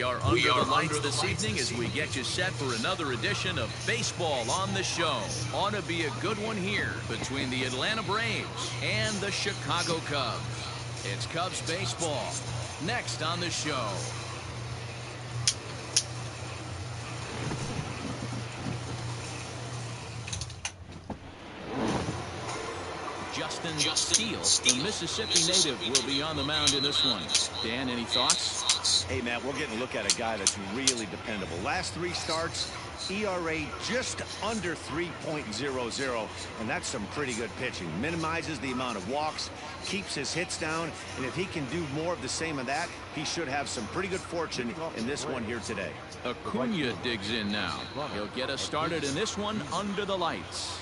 are under the lights this evening as we get you set for another edition of Baseball on the Show. Ought to be a good one here between the Atlanta Braves and the Chicago Cubs. It's Cubs baseball next on the show. Steele, the Mississippi native, will be on the mound in this one. Dan, any thoughts? Hey, Matt, we're getting a look at a guy that's really dependable. Last 3 starts, ERA just under 3.00, and that's some pretty good pitching. Minimizes the amount of walks, keeps his hits down, and if he can do more of the same of that, he should have some pretty good fortune in this one here today. Acuna digs in now. He'll get us started in this one under the lights.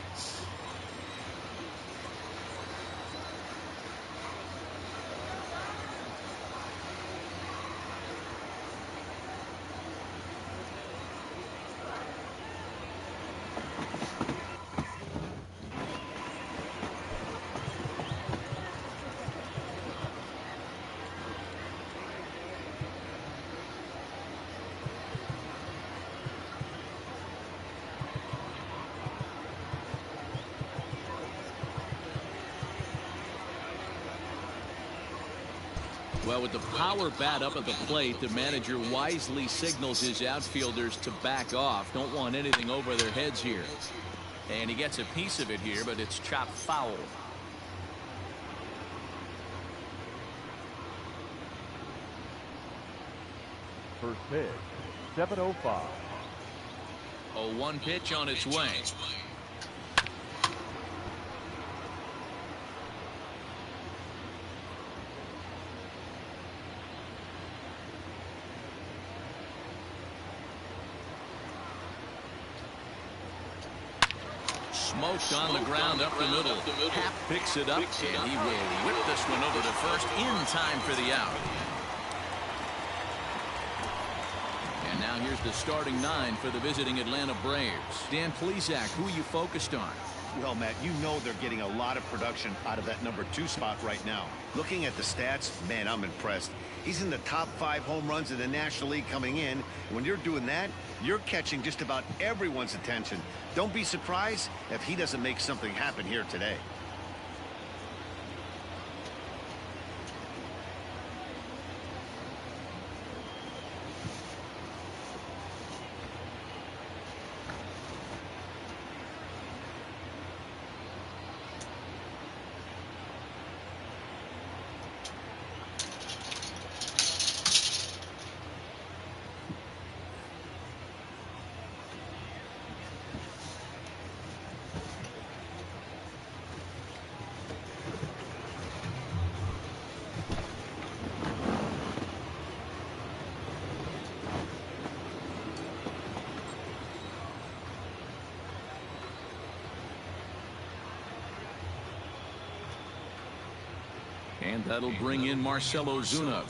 Well, with the power bat up at the plate, the manager wisely signals his outfielders to back off. Don't want anything over their heads here. And he gets a piece of it here, but it's chopped foul. First pitch, 7:05. 0-1 pitch on its way. Smoked on the ground up the middle. Happ picks it up, and he will whip this one over to first in time for the out. And now here's the starting 9 for the visiting Atlanta Braves. Dan Plesac, who are you focused on? Well, Matt, you know they're getting a lot of production out of that number 2 spot right now. Looking at the stats, man, I'm impressed. He's in the top 5 home runs in the National League coming in. When you're doing that, you're catching just about everyone's attention. Don't be surprised if he doesn't make something happen here today. And that'll bring in Marcell Ozuna,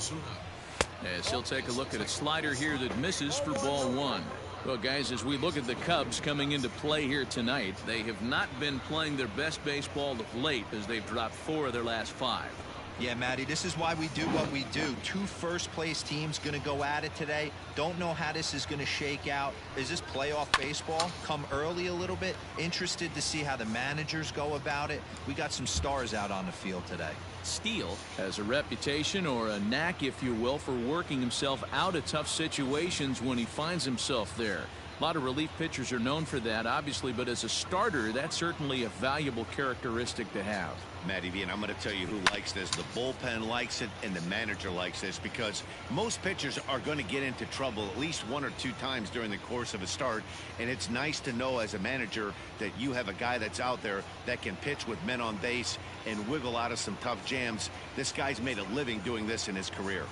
as he'll take a look at a slider here that misses for ball 1. Well, guys, as we look at the Cubs coming into play here tonight, they have not been playing their best baseball of late as they've dropped 4 of their last 5. Yeah, Matty, this is why we do what we do. 2 first-place teams going to go at it today. Don't know how this is going to shake out. Is this playoff baseball? Come early a little bit. Interested to see how the managers go about it. We got some stars out on the field today. Steele has a reputation, or a knack, if you will, for working himself out of tough situations when he finds himself there. A lot of relief pitchers are known for that, obviously, but as a starter, that's certainly a valuable characteristic to have. Matty V, and I'm going to tell you who likes this. The bullpen likes it, and the manager likes this, because most pitchers are going to get into trouble at least 1 or 2 times during the course of a start, and it's nice to know as a manager that you have a guy that's out there that can pitch with men on base and wiggle out of some tough jams. This guy's made a living doing this in his career.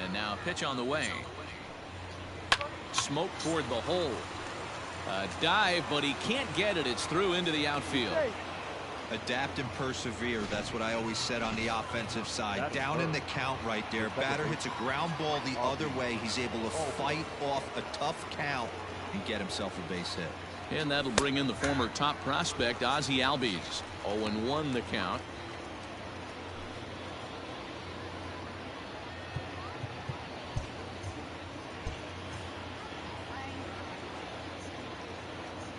And now pitch on the way. Smoke toward the hole. A dive, but he can't get it. It's through into the outfield. Adapt and persevere. That's what I always said on the offensive side. Down in the count right there. Batter hits a ground ball the other way. He's able to fight off a tough count and get himself a base hit. And that'll bring in the former top prospect, Ozzie Albies. 0-1 the count.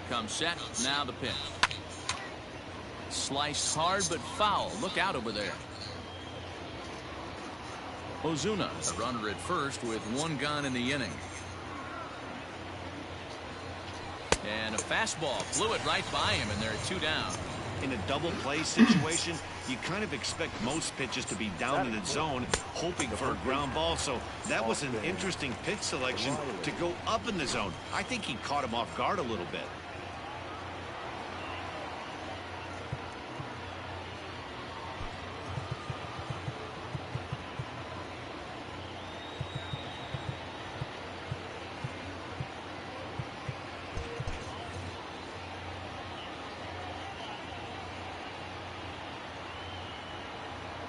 Comes set. Now the pitch. Sliced hard but foul. Look out over there. Ozuna, a runner at first with 1 gone in the inning. And a fastball flew it right by him, and there are 2 down. In a double play situation, you kind of expect most pitches to be down in the zone, hoping for a ground ball. So that was an interesting pitch selection to go up in the zone. I think he caught him off guard a little bit.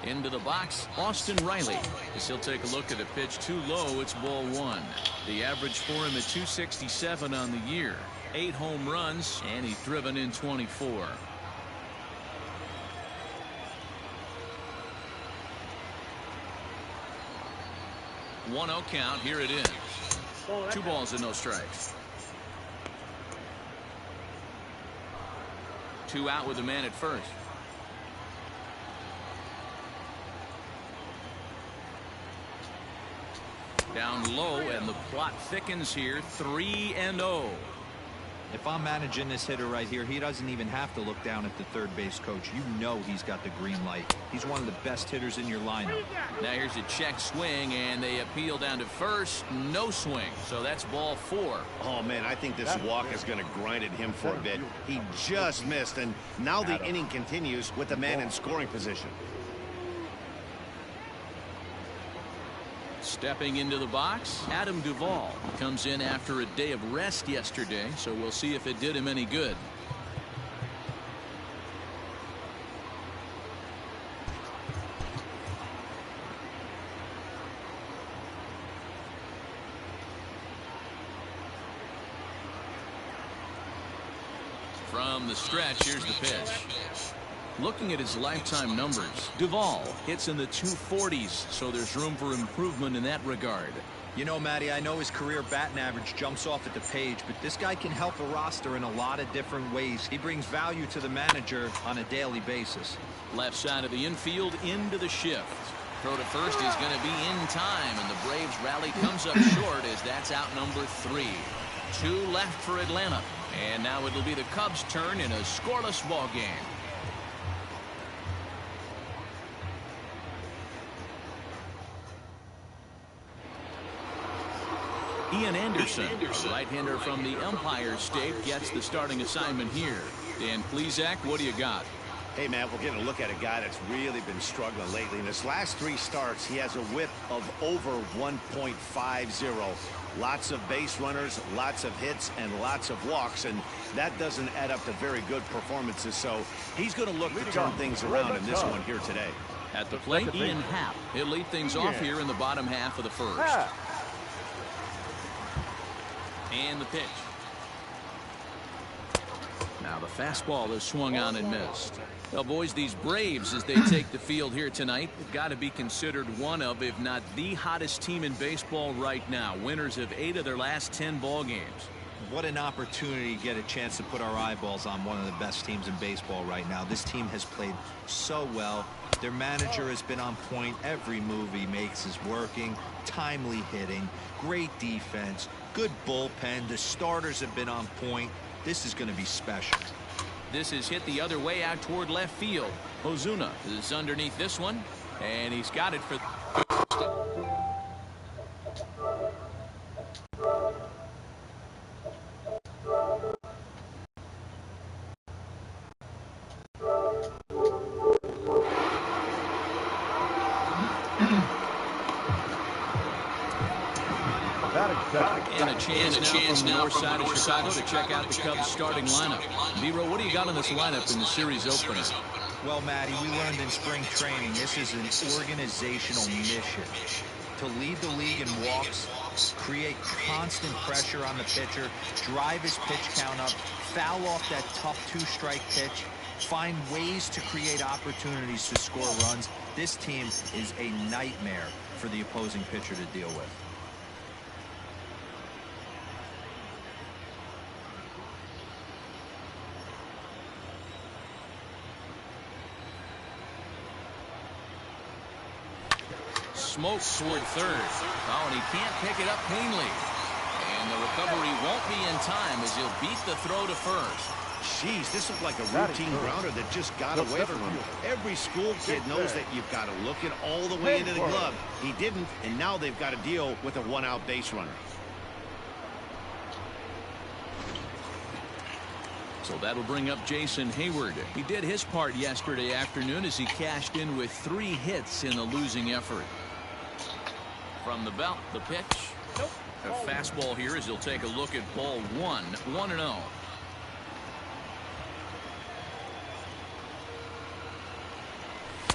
Into the box, Austin Riley. As he'll take a look at a pitch too low, it's ball 1. The average for him at 267 on the year. 8 home runs, and he's driven in 24. One 0 count. Here it is. 2 balls and no strikes. 2 out with a man at first. Down low, and the plot thickens here. 3-0. If I'm managing this hitter right here, he doesn't even have to look down at the third base coach. You know he's got the green light. He's one of the best hitters in your lineup. Now here's a check swing, and they appeal down to first. No swing, so that's ball 4. Oh, man, I think this walk is going to grind at him for a bit. He just missed, and now the inning continues with the man in scoring position. Stepping into the box, Adam Duvall comes in after a day of rest yesterday, so we'll see if it did him any good. From the stretch, here's the pitch. Looking at his lifetime numbers, Duvall hits in the 240s, so there's room for improvement in that regard. You know, Matty, I know his career batting average jumps off at the page, but this guy can help a roster in a lot of different ways. He brings value to the manager on a daily basis. Left side of the infield into the shift. Throw to first is going to be in time, and the Braves rally comes up short as that's out number 3. 2 left for Atlanta, and now it'll be the Cubs' turn in a scoreless ball game. Ian Anderson, a right-hander from the Empire State, gets the starting assignment here. Dan Plesac, what do you got? Hey, man, we're getting a look at a guy that's really been struggling lately. In his last 3 starts, he has a whip of over 1.50. Lots of base runners, lots of hits, and lots of walks, and that doesn't add up to very good performances. So he's going to look to turn things around in this one here today. At the plate, Ian Happ. He'll lead things off here in the bottom half of the first. And the pitch. Now the fastball is swung on and missed. Well, boys, these Braves, as they take the field here tonight, have got to be considered one of, if not the hottest team in baseball right now. Winners of 8 of their last 10 ball games. What an opportunity to get a chance to put our eyeballs on one of the best teams in baseball right now. This team has played so well. Their manager has been on point. Every move he makes is working. Timely hitting, great defense, good bullpen. The starters have been on point. This is going to be special. This is hit the other way out toward left field. Ozuna is underneath this one, and he's got it for... And a chance now from the north side of Chicago to check out the Cubs starting lineup. Nero, what do you got on this lineup in the series opener? Well, Matty, we learned in spring training this is an organizational mission. To lead the league in walks, create constant pressure on the pitcher, drive his pitch count up, foul off that tough two-strike pitch, find ways to create opportunities to score runs. This team is a nightmare for the opposing pitcher to deal with. Smokes toward third. Oh, and he can't pick it up cleanly. And the recovery won't be in time as he'll beat the throw to first. Jeez, this looked like a routine grounder that just got away from him. Every school kid knows that you've got to look it all the way into the glove. He didn't, and now they've got to deal with a one-out base runner. So that'll bring up Jason Hayward. He did his part yesterday afternoon as he cashed in with 3 hits in the losing effort. From the belt, the pitch. A fastball here as he'll take a look at ball 1, 1-0.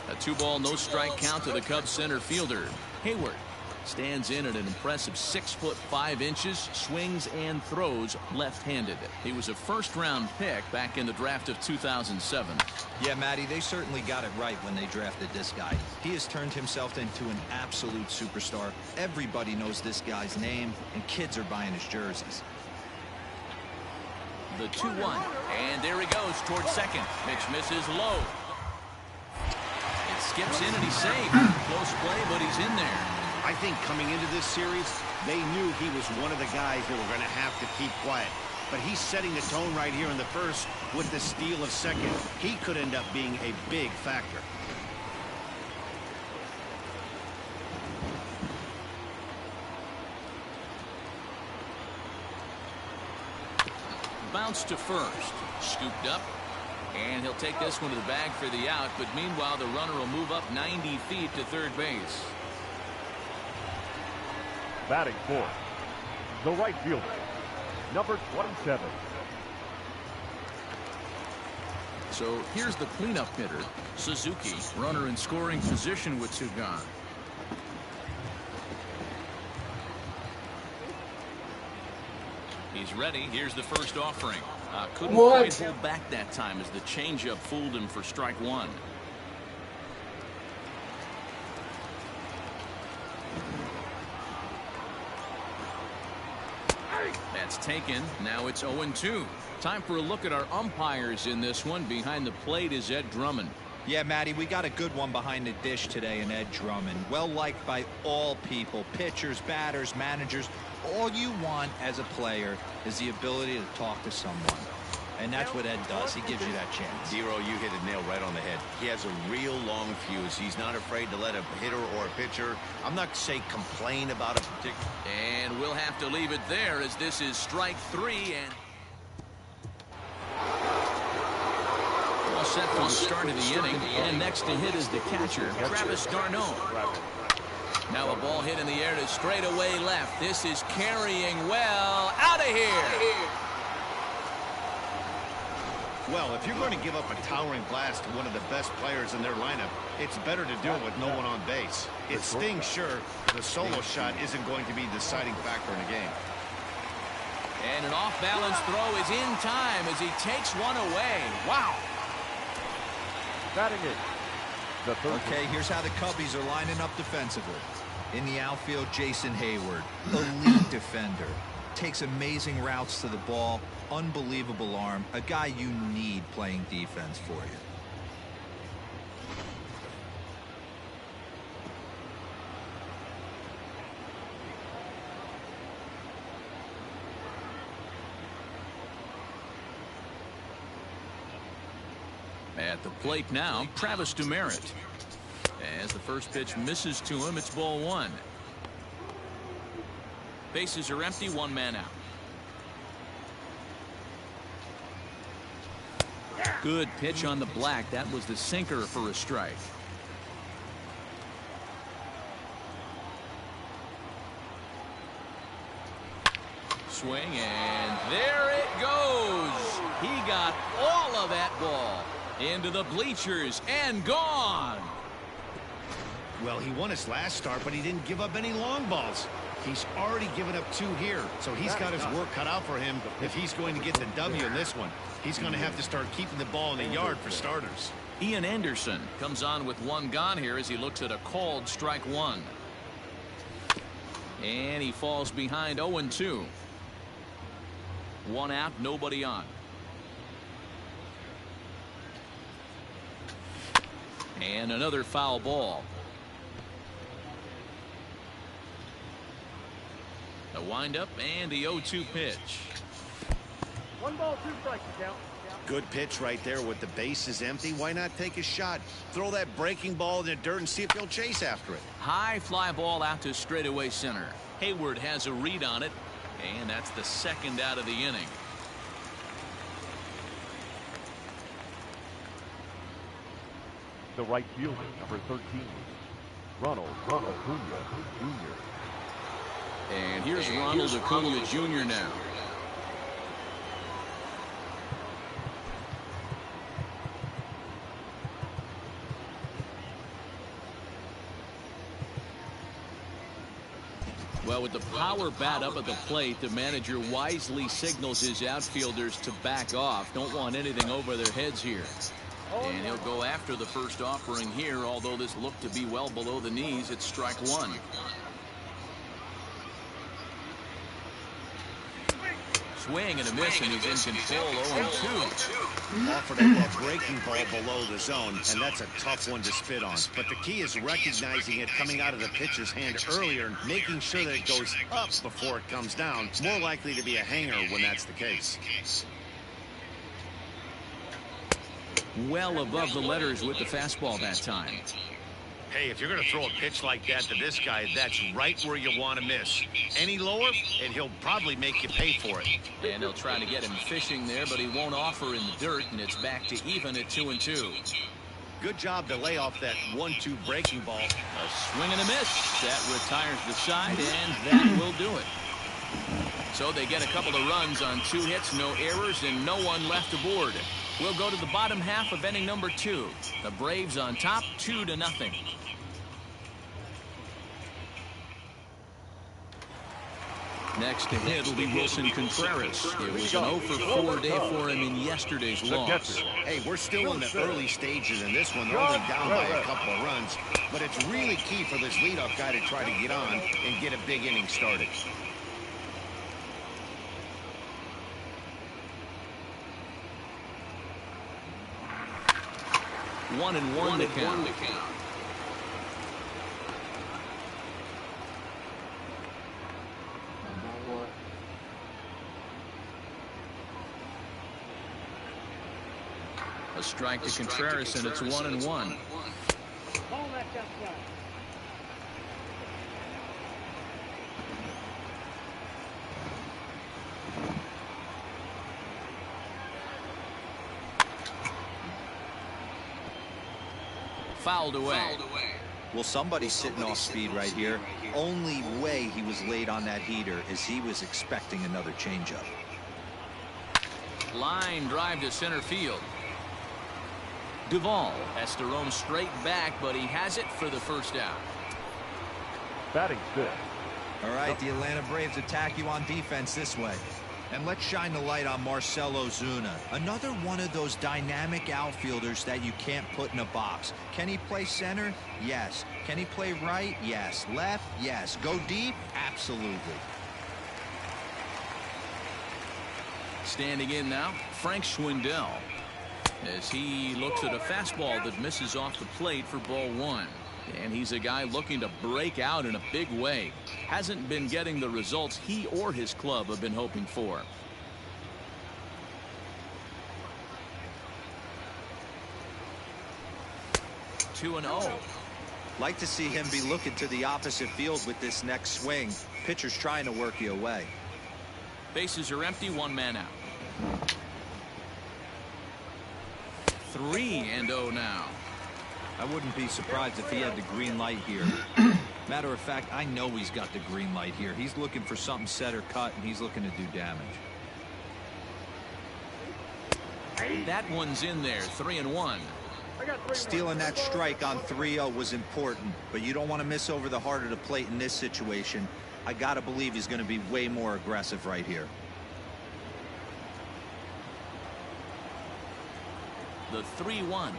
A 2-ball, no strike count to the Cubs center fielder. Hayward stands in at an impressive 6'5", swings and throws left-handed. He was a first-round pick back in the draft of 2007. Yeah, Matty, they certainly got it right when they drafted this guy. He has turned himself into an absolute superstar. Everybody knows this guy's name, and kids are buying his jerseys. The 2-1, and there he goes towards second. Pitch misses low. It skips in and he's safe. Close play, but he's in there. I think coming into this series, they knew he was one of the guys that were going to have to keep quiet. But he's setting the tone right here in the first with the steal of second. He could end up being a big factor. Bounce to first. Scooped up. And he'll take this one to the bag for the out. But meanwhile, the runner will move up 90 feet to third base. Batting fourth, the right fielder, number 27. So here's the cleanup hitter, Suzuki. Runner in scoring position with 2 gone. He's ready. Here's the first offering. Couldn't quite hold back that time as the changeup fooled him for strike 1. That's taken. Now it's 0-2. Time for a look at our umpires in this one. Behind the plate is Ed Drummond. Yeah, Matty, we got a good one behind the dish today in Ed Drummond. Well liked by all people, pitchers, batters, managers. All you want as a player is the ability to talk to someone. And that's what Ed does. He gives you that chance. Zero, you hit a nail right on the head. He has a real long fuse. He's not afraid to let a hitter or a pitcher, I'm not to say complain about a particular. And we'll have to leave it there as this is strike 3. And all set for the start of the inning. And next to hit is the catcher, Travis d'Arnaud. Now a ball hit in the air to straightaway left. This is carrying well. Out of here. Well, if you're going to give up a towering blast to one of the best players in their lineup, it's better to do it with no one on base. It stings, sure. The solo shot isn't going to be the deciding factor in a game. And an off-balance throw is in time as he takes one away. Wow. Batting it. Okay, here's how the Cubbies are lining up defensively. In the outfield, Jason Hayward, elite defender. Takes amazing routes to the ball, unbelievable arm, a guy you need playing defense for you. At the plate now, Travis Demeritte. As the first pitch misses to him, it's ball 1. Bases are empty, 1 man out. Good pitch on the black. That was the sinker for a strike. Swing, and there it goes. He got all of that ball into the bleachers and gone. Well, he won his last start, but he didn't give up any long balls. He's already given up 2 here, so he's got his work cut out for him if he's going to get the W in this one. He's going to have to start keeping the ball in the yard for starters. Ian Anderson comes on with 1 gone here as he looks at a called strike 1. And he falls behind 0-2. 1 out, nobody on. And another foul ball. A windup and the 0-2 pitch. 1 ball, 2 strikes, count. Good pitch right there with the bases empty. Why not take a shot? Throw that breaking ball in the dirt and see if he'll chase after it. High fly ball out to straightaway center. Hayward has a read on it, and that's the 2nd out of the inning. The right fielder, number 13, Ronald Acuna Jr. And here's Ronald Acuna Jr. now. Well, with the power bat up at the plate, the manager wisely signals his outfielders to back off. Don't want anything over their heads here. And he'll go after the first offering here, although this looked to be well below the knees. It's strike 1. Swing and a miss, and he's in control. 0-2. Offered that breaking ball below the zone, and that's a tough one to spit on. But the key is recognizing it coming out of the pitcher's hand earlier and making sure that it goes up before it comes down. More likely to be a hanger when that's the case. Well above the letters with the fastball that time. Hey, if you're going to throw a pitch like that to this guy, that's right where you want to miss. Any lower, and he'll probably make you pay for it. And they'll try to get him fishing there, but he won't offer in the dirt, and it's back to even at 2-2. Good job to lay off that 1-2 breaking ball. A swing and a miss. That retires the side, and that will do it. So they get a couple of runs on 2 hits, no errors, and no one left aboard. We'll go to the bottom half of inning number 2. The Braves on top, 2-0. Next to hit will be Wilson Contreras. It was an 0-for-4 day for him in yesterday's loss. Hey, we're still in the early stages in this one. They're only down by a couple of runs. But it's really key for this leadoff guy to try to get on and get a big inning started. One and one to count. A strike to Contreras, and it's 1-1. Fouled away. Well, somebody's sitting off speed right here. Only way he was late on that heater is he was expecting another changeup. Line drive to center field. Duvall has to roam straight back, but he has it for the first out. Batting 5th. All right, the Atlanta Braves attack you on defense this way. And let's shine the light on Marcell Ozuna. Another one of those dynamic outfielders that you can't put in a box. Can he play center? Yes. Can he play right? Yes. Left? Yes. Go deep? Absolutely. Standing in now, Frank Schwindel, as he looks at a fastball that misses off the plate for ball 1. And he's a guy looking to break out in a big way. Hasn't been getting the results he or his club have been hoping for. Two and 0. Like to see him be looking to the opposite field with this next swing. Pitcher's trying to work you away. Bases are empty, 1 man out. 3-0 now. I wouldn't be surprised if he had the green light here. Matter of fact, I know he's got the green light here. He's looking for something set or cut, and he's looking to do damage. That one's in there, 3-1. Stealing that strike on 3-0 was important, but you don't want to miss over the heart of the plate in this situation. I got to believe he's going to be way more aggressive right here. The 3-1.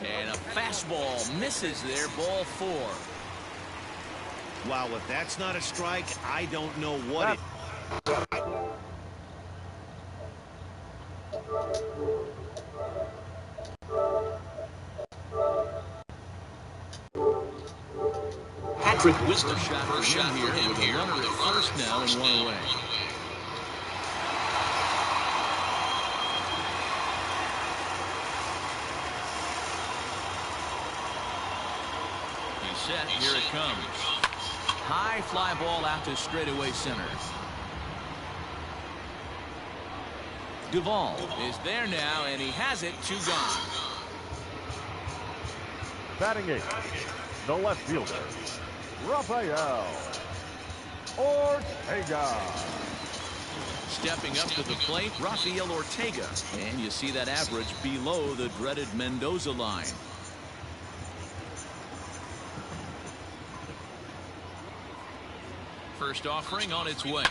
And a fastball misses there, ball 4. Wow, if that's not a strike, I don't know what it. Patrick Wisdom shot for him here with a runner at first now and 1 away. He's set. Here it comes. High fly ball out to straightaway center. Duvall is there now, and he has it. 2 gone. Batting 8, the left fielder, Rafael Ortega. Stepping up to the plate, Rafael Ortega. And you see that average below the dreaded Mendoza line. First offering on its way.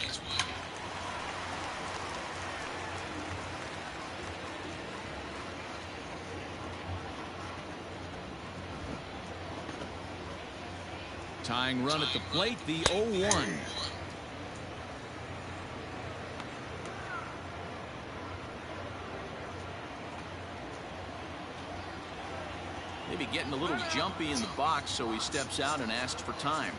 Tying run at the plate, the 0-1. Maybe getting a little jumpy in the box, so he steps out and asks for time.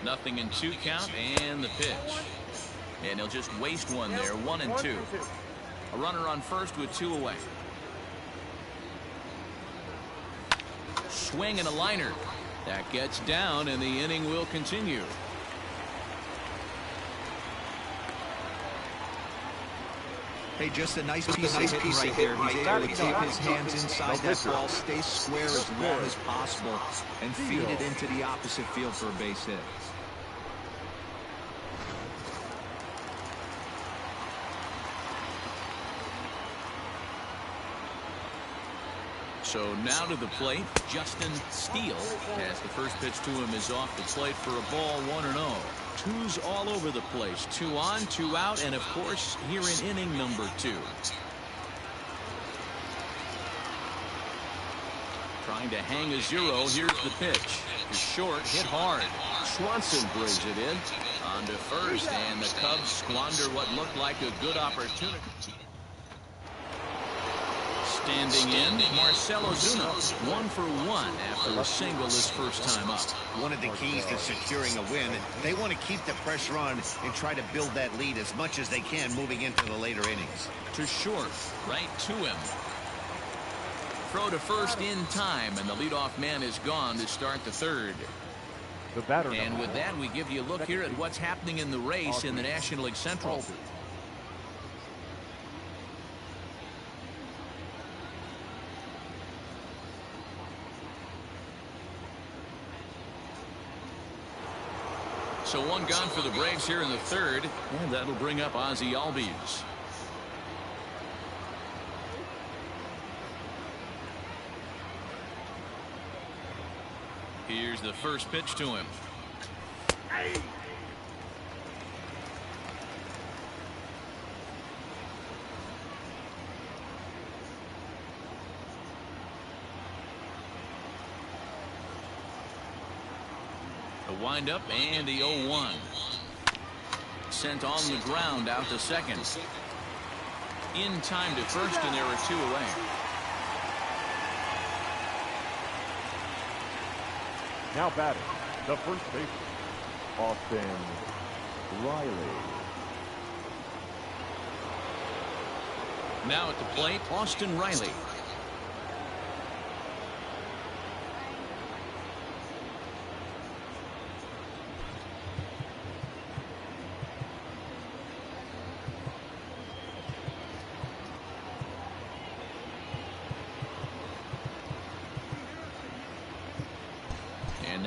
Nothing in 2 count, and the pitch. And he'll just waste one there, 1-2. A runner on first with 2 away. Swing and a liner. That gets down, and the inning will continue. Hey, just a nice piece of hitting right there. He's able to keep his hands inside that ball, stay square as long as possible, and feed it into the opposite field for a base hit. So now to the plate, Justin Steele, as the first pitch to him is off the plate for a ball, 1-0. Twos all over the place, 2 on, 2 out, and of course here in inning number 2. Trying to hang a 0. Here's the pitch. It's short, hit hard. Swanson brings it in on to first, and the Cubs squander what looked like a good opportunity. Standing in, Marcell Ozuna, 1 for 1 after a single his first time up. One of the keys to securing a win, they want to keep the pressure on and try to build that lead as much as they can moving into the later innings. To short, right to him. Throw to first in time, and the leadoff man is gone to start the 3rd. The batter. And with that, we give you a look here at what's happening in the race in the National League Central. So 1 gone for the Braves here in the 3rd, and that'll bring up Ozzie Albies. Here's the first pitch to him. The windup and the 0-1. Sent on the ground out to second. In time to first, and there are 2 away. Now batting, the first baseman, Austin Riley. Now at the plate, Austin Riley.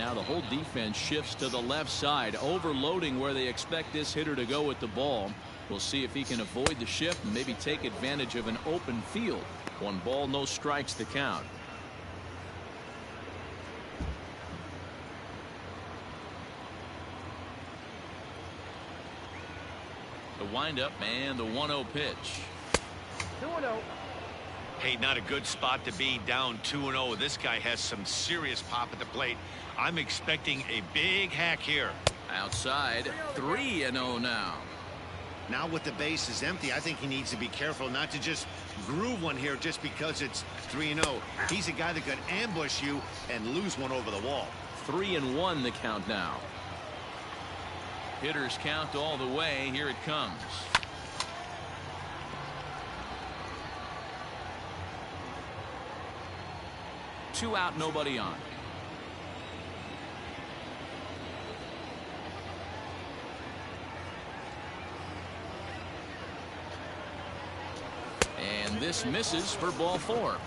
now the whole defense shifts to the left side, overloading where they expect this hitter to go with the ball. We'll see if he can avoid the shift and maybe take advantage of an open field. 1 ball, no strikes to count. The windup and the 1-0 pitch. 2-0. Hey, not a good spot to be, down 2-0. This guy has some serious pop at the plate. I'm expecting a big hack here. Outside, 3-0 now. Now with the bases empty, I think he needs to be careful not to just groove one here just because it's 3-0. He's a guy that could ambush you and lose one over the wall. 3-1 the count now. Hitters count all the way. Here it comes. Two out, nobody on. And this misses for ball 4.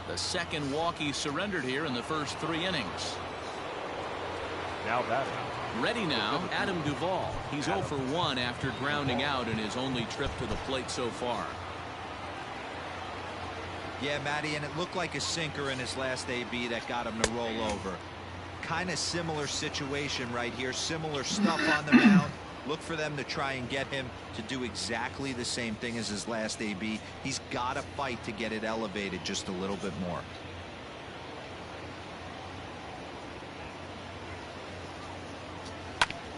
The second walk he surrendered here in the first 3 innings. Now batting. Ready now, Adam Duvall. He's 0 for 1 after grounding out in his only trip to the plate so far. Yeah, Matty, and it looked like a sinker in his last AB that got him to roll over. Kind of similar situation right here. Similar stuff on the mound. Look for them to try and get him to do exactly the same thing as his last AB. He's got to fight to get it elevated just a little bit more.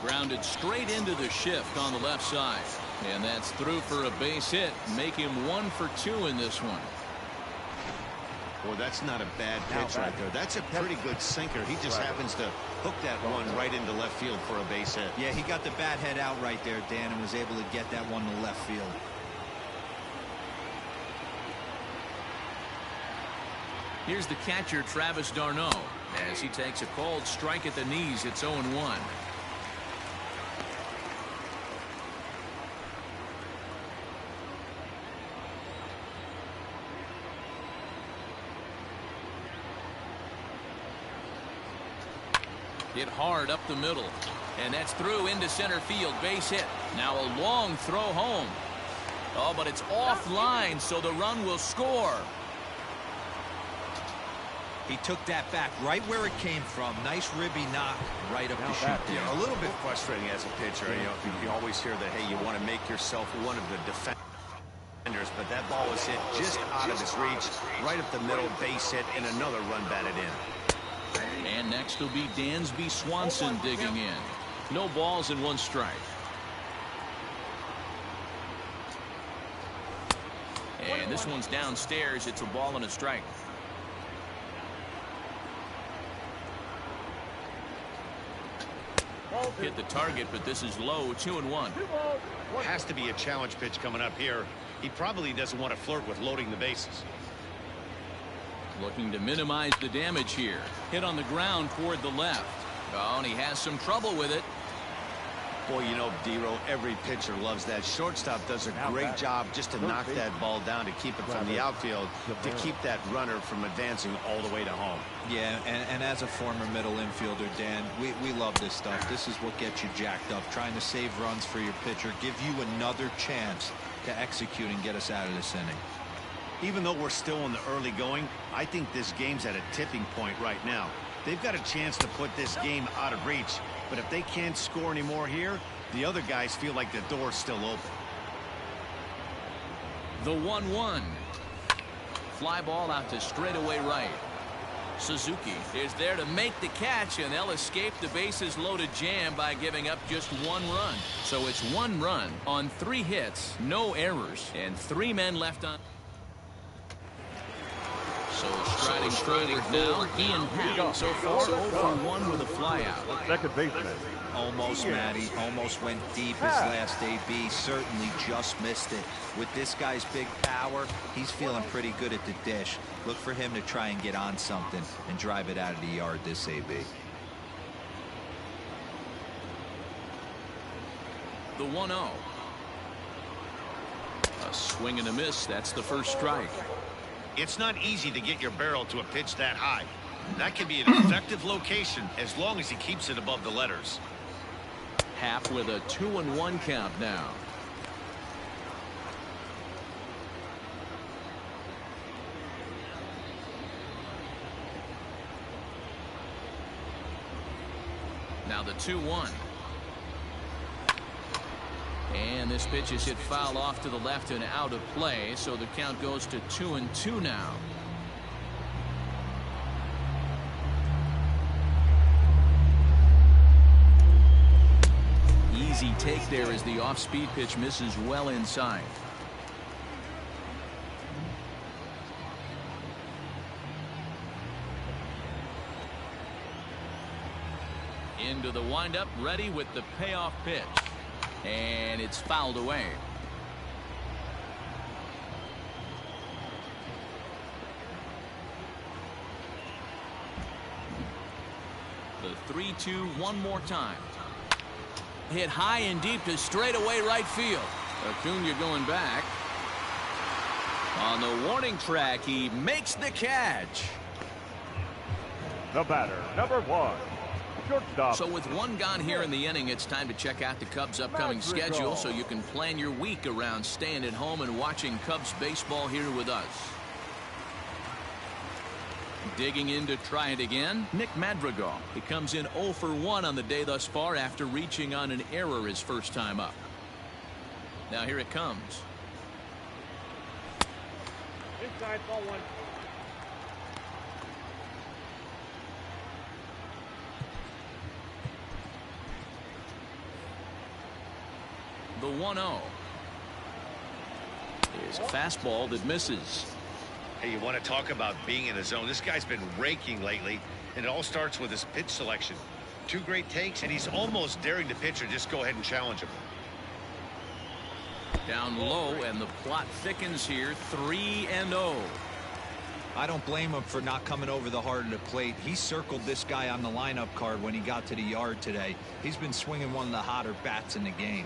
Grounded straight into the shift on the left side. And that's through for a base hit. Make him 1 for 2 in this one. Boy, that's not a bad pitch right there. That's a pretty good sinker. He just happens to hook that one right into left field for a base hit. Yeah, he got the bat head out right there, Dan, and was able to get that one to left field. Here's the catcher, Travis d'Arnaud, as he takes a cold strike at the knees. It's 0-1. Hit hard up the middle, and that's through into center field. Base hit. Now a long throw home. Oh, but it's offline, so the run will score. He took that back right where it came from. Nice ribby knock right up the chute. Yeah, a little bit frustrating as a pitcher. You know, you always hear that, hey, you want to make yourself one of the defenders, but that ball was hit just out of his reach, right up the middle, base hit, and another run batted in. And next will be Dansby Swanson digging in. No balls and 1 strike. And this one's downstairs. It's a ball and a strike. Hit the target, but this is low. 2-1. Has to be a challenge pitch coming up here. He probably doesn't want to flirt with loading the bases. Looking to minimize the damage here. Hit on the ground toward the left. Oh, and he has some trouble with it. Boy, you know, D-Row, every pitcher loves that. Shortstop does a great job just to knock that ball down, to keep it from the outfield, to keep that runner from advancing all the way to home. Yeah, and as a former middle infielder, Dan, we love this stuff. This is what gets you jacked up, trying to save runs for your pitcher, give you another chance to execute and get us out of this inning. Even though we're still in the early going, I think this game's at a tipping point right now. They've got a chance to put this game out of reach, but if they can't score any more here, the other guys feel like the door's still open. The 1-1. Fly ball out to straightaway right. Suzuki is there to make the catch, and they'll escape the bases loaded jam by giving up just 1 run. So it's 1 run on 3 hits, no errors, and 3 men left on. So striding forward now, Ian Happ. So far 0 for 1 with a flyout. Second baseman. Almost, Matty. Almost went deep his last AB. Certainly just missed it. With this guy's big power, he's feeling pretty good at the dish. Look for him to try and get on something and drive it out of the yard this AB. The 1-0. A swing and a miss. That's the first strike. It's not easy to get your barrel to a pitch that high. That can be an effective location as long as he keeps it above the letters. Half with a 2-1 count now. Now the 2-1. And this pitch is hit foul off to the left and out of play, so the count goes to 2-2 now. Easy take there as the off-speed pitch misses well inside. Into the windup, ready with the payoff pitch. And it's fouled away. The 3-2 one more time. Hit high and deep to straightaway right field. Acuna going back. On the warning track, he makes the catch. The batter, number 1. Shortstop. So with one gone here in the inning, it's time to check out the Cubs' upcoming schedule so you can plan your week around staying at home and watching Cubs baseball here with us. Digging in to try it again, Nick Madrigal. He comes in 0 for 1 on the day thus far after reaching on an error his first time up. Now here it comes. Inside, ball 1. The 1-0 is a fastball that misses. Hey, you want to talk about being in the zone? This guy's been raking lately, and it all starts with his pitch selection. 2 great takes, and he's almost daring the pitcher just go ahead and challenge him. Down low, and the plot thickens here. 3-0. I don't blame him for not coming over the heart of the plate. He circled this guy on the lineup card when he got to the yard today. He's been swinging one of the hotter bats in the game.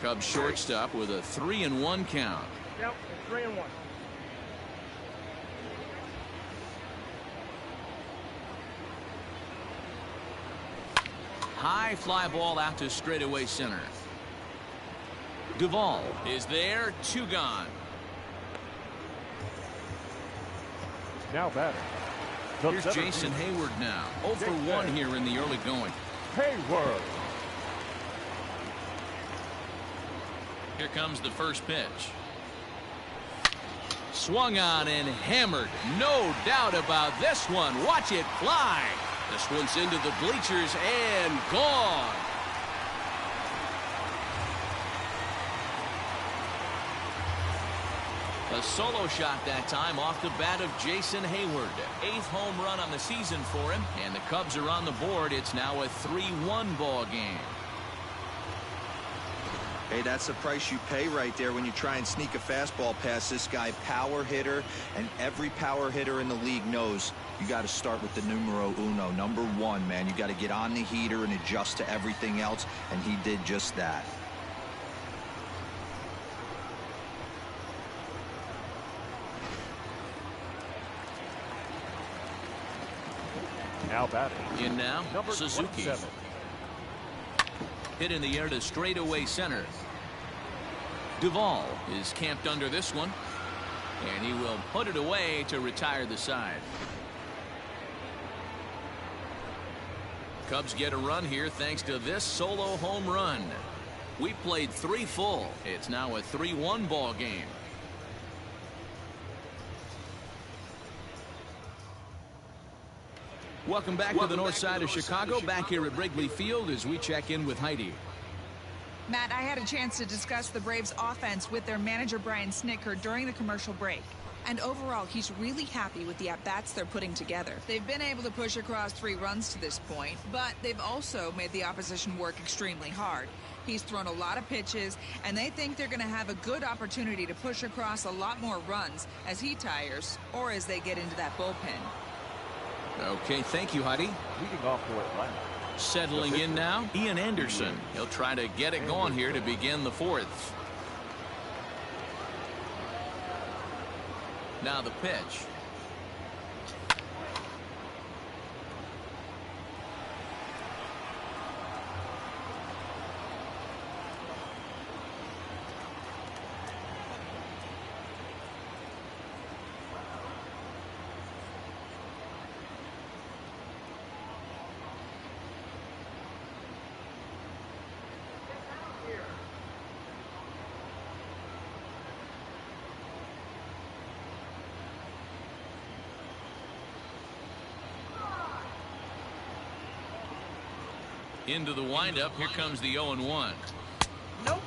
Cubs shortstop with a 3-1 count. Yep, 3-1. High fly ball out to straightaway center. Duvall is there. 2 gone. Now batter. Here's Jason Hayward now. 0 for 1 here in the early going. Hayward. Here comes the first pitch. Swung on and hammered. No doubt about this one. Watch it fly. This one's into the bleachers and gone. A solo shot that time off the bat of Jason Hayward. 8th home run on the season for him, and the Cubs are on the board. It's now a 3-1 ball game. Hey, that's the price you pay right there when you try and sneak a fastball past this guy. Power hitter, and every power hitter in the league knows you got to start with the numero uno, number 1, man. You got to get on the heater and adjust to everything else, and he did just that. Now batting. In now, Number Suzuki. 27. Hit in the air to straightaway center. Duvall is camped under this one, and he will put it away to retire the side. Cubs get a run here thanks to this solo home run. We played 3 full. It's now a 3-1 ball game. Welcome back to the north side of Chicago. Back here at Wrigley Field as we check in with Heidi. Matt, I had a chance to discuss the Braves offense with their manager Brian Snitker during the commercial break. And overall, he's really happy with the at-bats they're putting together. They've been able to push across 3 runs to this point, but they've also made the opposition work extremely hard. He's thrown a lot of pitches, and they think they're going to have a good opportunity to push across a lot more runs as he tires or as they get into that bullpen. Okay, thank you, Heidi. Leading off for Atlanta. Settling in now, Ian Anderson. He'll try to get it going here to begin the 4th. Now the pitch. Into the windup. Here comes the 0-1. Nope.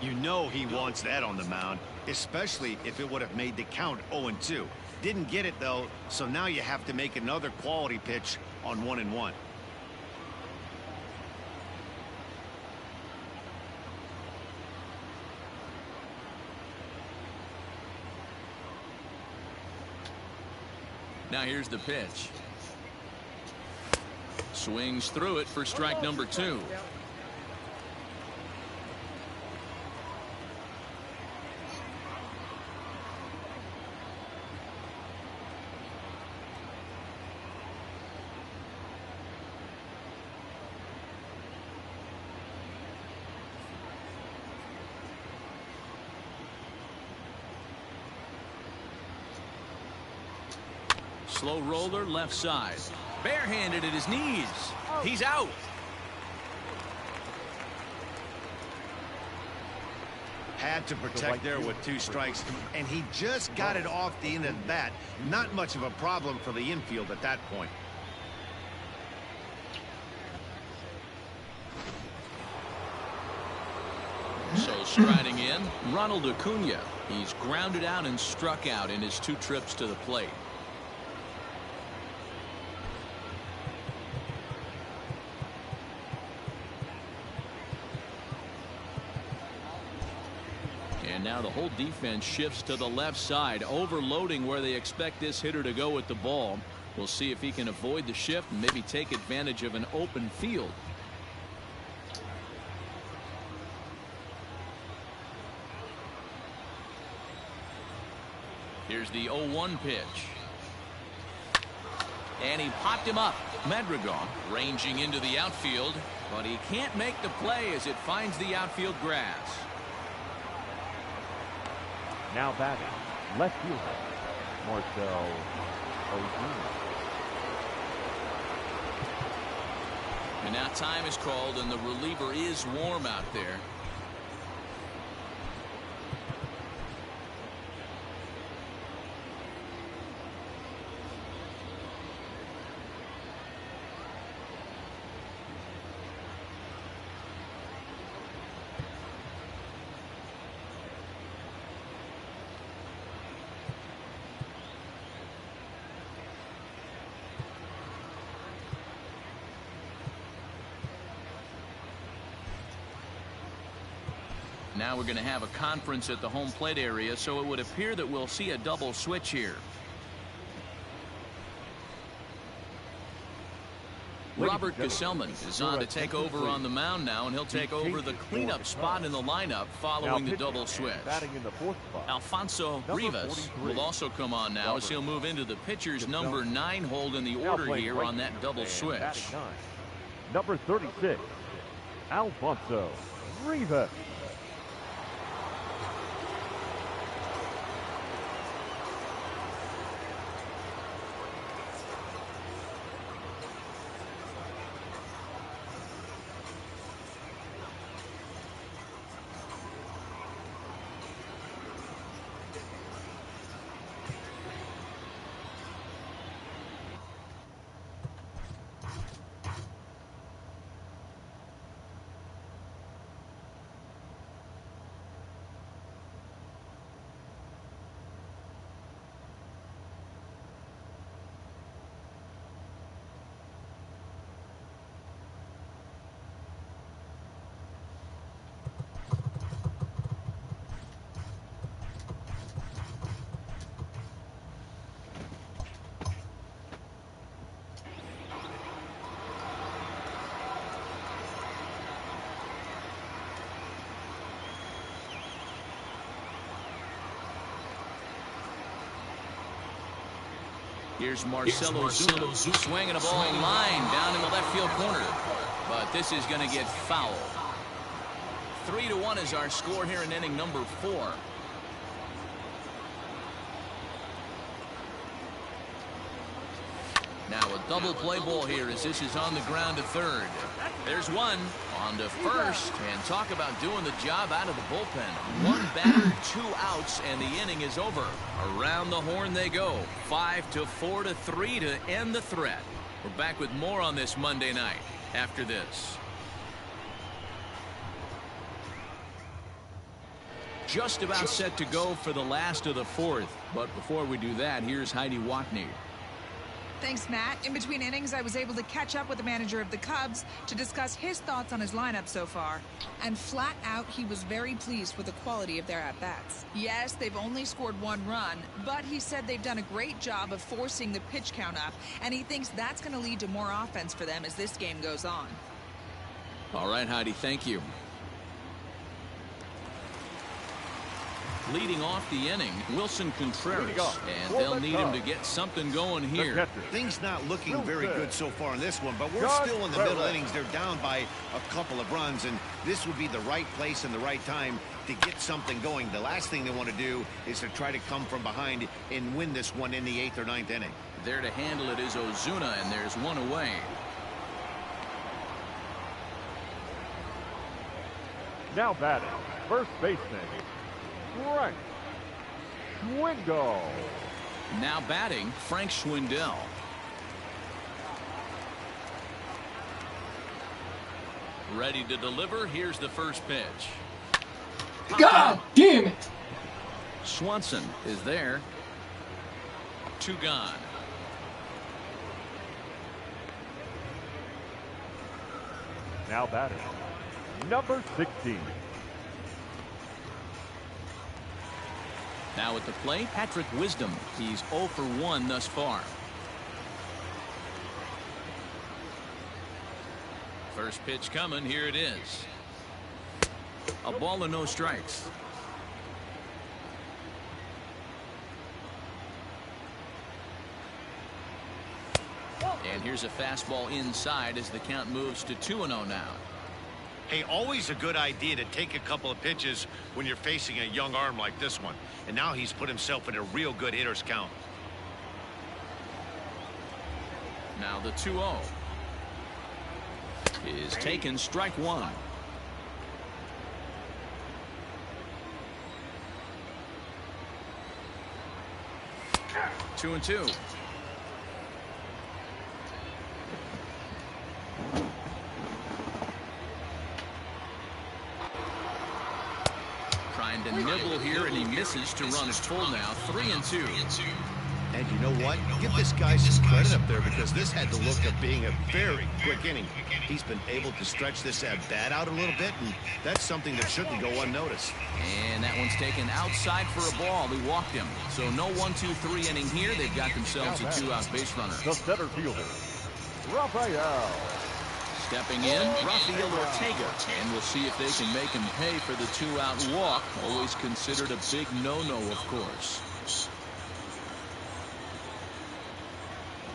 You know he wants that on the mound, especially if it would have made the count 0-2. Didn't get it, though, so now you have to make another quality pitch on 1-1. Now here's the pitch. Swings through it for strike number 2. Slow roller left side. Barehanded at his knees. He's out. Had to protect there with 2 strikes, and he just got it off the end of the bat. Not much of a problem for the infield at that point. So striding in, Ronald Acuna. He's grounded out and struck out in his 2 trips to the plate. And now the whole defense shifts to the left side, overloading where they expect this hitter to go with the ball. We'll see if he can avoid the shift and maybe take advantage of an open field. Here's the 0-1 pitch. And he popped him up. Madrigal ranging into the outfield, but he can't make the play as it finds the outfield grass. Now batting, left fielder, Marcell Ozuna. And now time is called, and the reliever is warm out there. Now we're going to have a conference at the home plate area, so it would appear that we'll see a double switch here. Robert Gesellman is on to take over on the mound now, and he'll take over the cleanup spot in the lineup following the double switch. Alfonso Rivas will also come on now as he'll move into the pitcher's number 9 hold in the order here on that double switch. Number 36, Alfonso Rivas. Here's Marcell Ozuna swinging a ball line down in the left field corner. But this is going to get foul. 3-1 is our score here in inning number 4. Now a double play ball here as this is on the ground to third. There's one on to first, and talk about doing the job out of the bullpen. 1 batter, 2 outs, and the inning is over. Around the horn they go. 5-4 to 3 to end the threat. We're back with more on this Monday night. after this. Just about set to go for the last of the fourth. But before we do that, here's Heidi Watney. Thanks, Matt. In between innings, I was able to catch up with the manager of the Cubs to discuss his thoughts on his lineup so far. And flat out, he was very pleased with the quality of their at-bats. Yes, they've only scored 1 run, but he said they've done a great job of forcing the pitch count up, and he thinks that's going to lead to more offense for them as this game goes on. All right, Heidi, thank you. Leading off the inning, Wilson Contreras, and they'll need him to get something going here. Things not looking very good so far in this one, but we're still in the middle innings. They're down by a couple of runs, and this would be the right place and the right time to get something going. The last thing they want to do is to try to come from behind and win this one in the 8th or 9th inning. There to handle it is Ozuna, and there's one away. Now batting, first baseman, Frank Schwindel. Now batting, Frank Schwindel. Ready to deliver. Here's the first pitch. God damn it! Swanson is there. 2 gone. Now batting, number 16. Now at the plate, Patrick Wisdom. He's 0 for 1 thus far. First pitch coming. Here it is. A ball and no strikes. And here's a fastball inside as the count moves to 2-0 now. Hey, always a good idea to take a couple of pitches when you're facing a young arm like this one. And now he's put himself in a real good hitter's count. Now the 2-0 is taken, strike 1. Two and two. Trying to nibble here, and he misses to run it full now. 3 and 2. And you know what? Give this guy some credit up there, because this had the look of being a very quick inning. He's been able to stretch this at bat out a little bit, and that's something that shouldn't go unnoticed. And that one's taken outside for a ball. He walked him. So no 1-2-3 inning here. They've got themselves a 2-out base runner. The center fielder, Rafael. Stepping in, Rafael Ortega. And we'll see if they can make him pay for the 2-out walk. Always considered a big no-no, of course.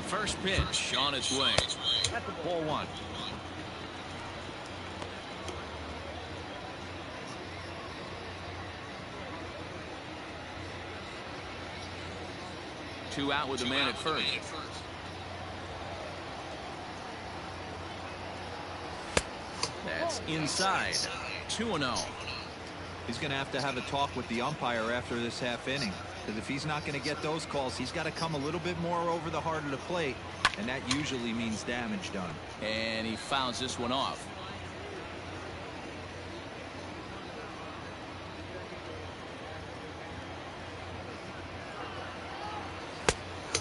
First pitch on its way. At the ball 1. Two out with a man at first. That's inside. 2-0. He's going to have a talk with the umpire after this half inning, because if he's not going to get those calls, he's got to come a little bit more over the heart of the plate, and that usually means damage done. And he fouls this one off.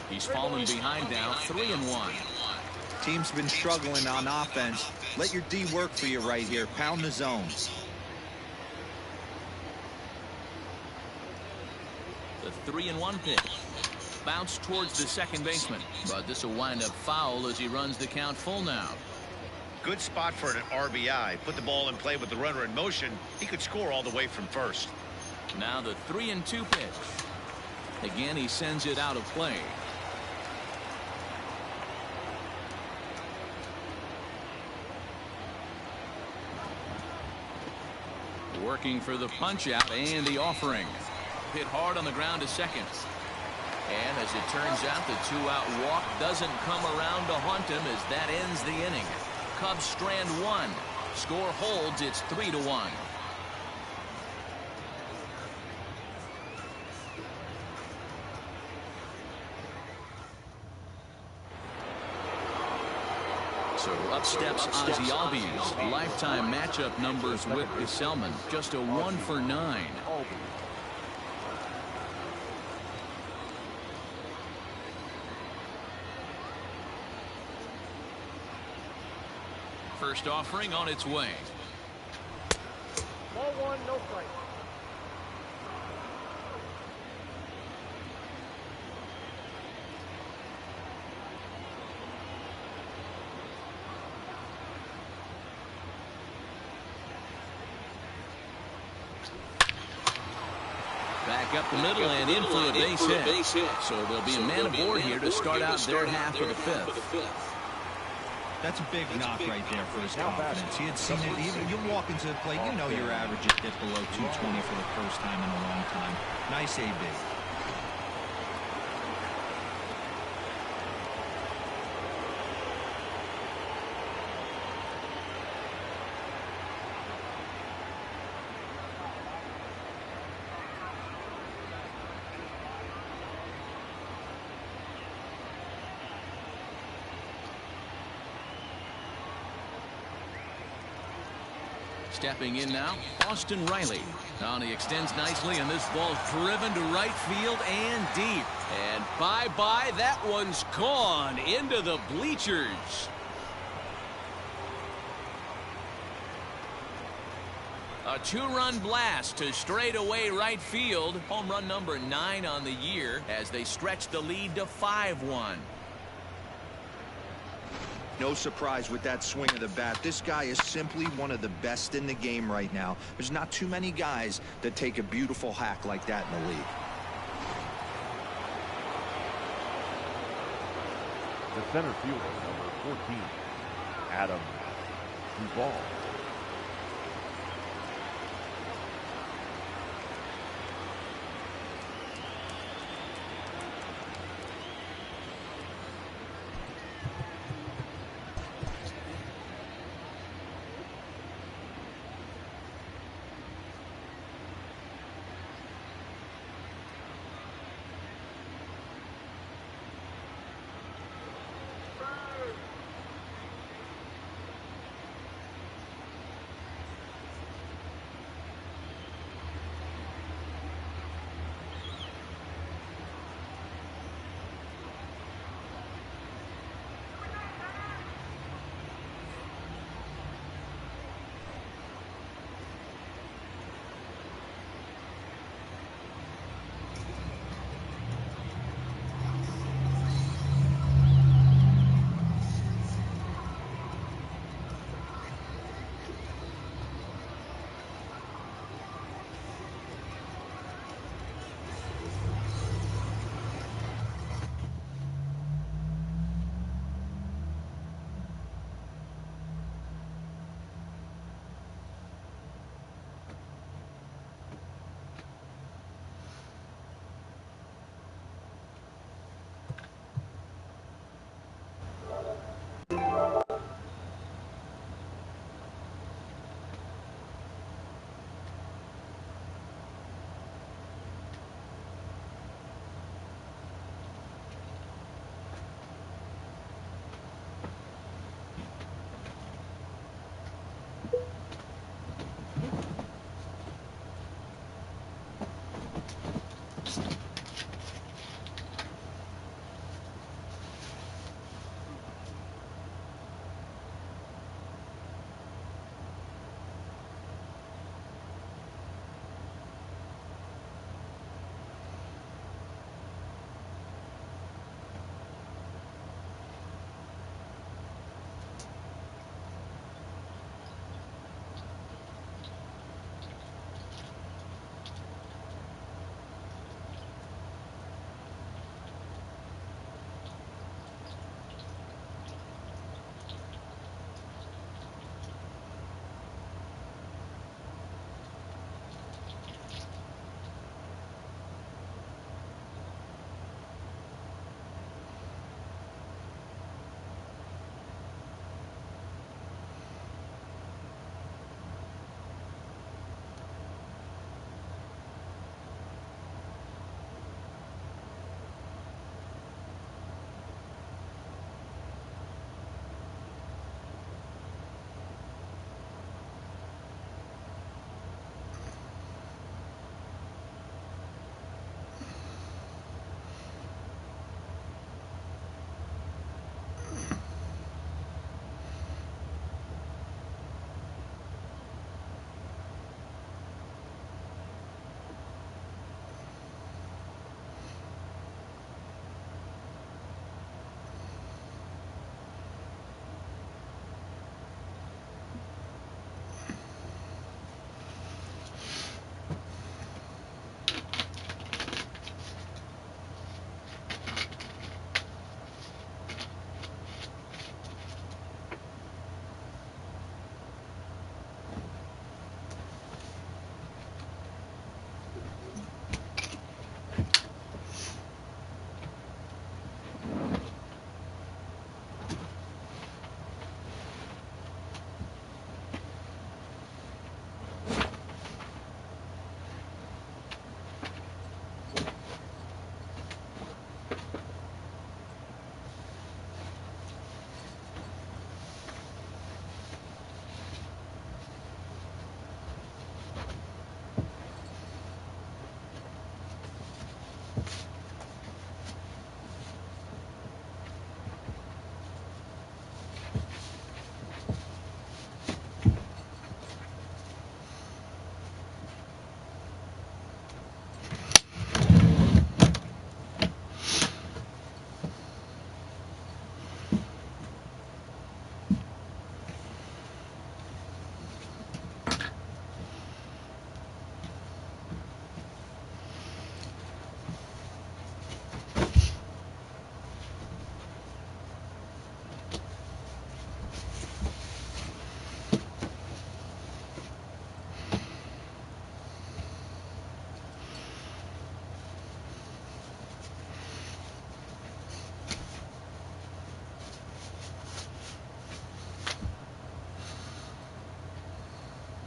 He's fallen behind now. 3-1. Team's been struggling on offense. Let your D work for you right here. Pound the zone. The 3-1 pitch. Bounce towards the second baseman. But this will wind up foul as he runs the count full now. Good spot for an RBI. Put the ball in play with the runner in motion. He could score all the way from first. Now the 3-2 pitch. Again, he sends it out of play. Working for the punch out and the offering. Hit hard on the ground to second. And as it turns out, the 2-out walk doesn't come around to haunt him as that ends the inning. Cubs strand 1. Score holds. It's 3-1. So up steps Ozzie Albies. Lifetime matchup numbers with Gesellman. Just a 1 for 9. First offering on its way. Ball 1, no strike. Back up the middle and in for a base hit. So there'll be a man aboard here to start out their half of the fifth. That's a big knock right there for his confidence. He had seen it. You walk into the plate, you know your average is dipped below 220 for the first time in a long time. Nice AB. Stepping in now, Austin Riley. Now he extends nicely, and this ball's driven to right field and deep. And bye-bye, that one's gone into the bleachers. A 2-run blast to straightaway right field. Home run number 9 on the year as they stretch the lead to 5-1. No surprise with that swing of the bat. This guy is simply one of the best in the game right now. There's not too many guys that take a beautiful hack like that in the league. The center fielder, number 14, Adam Duvall.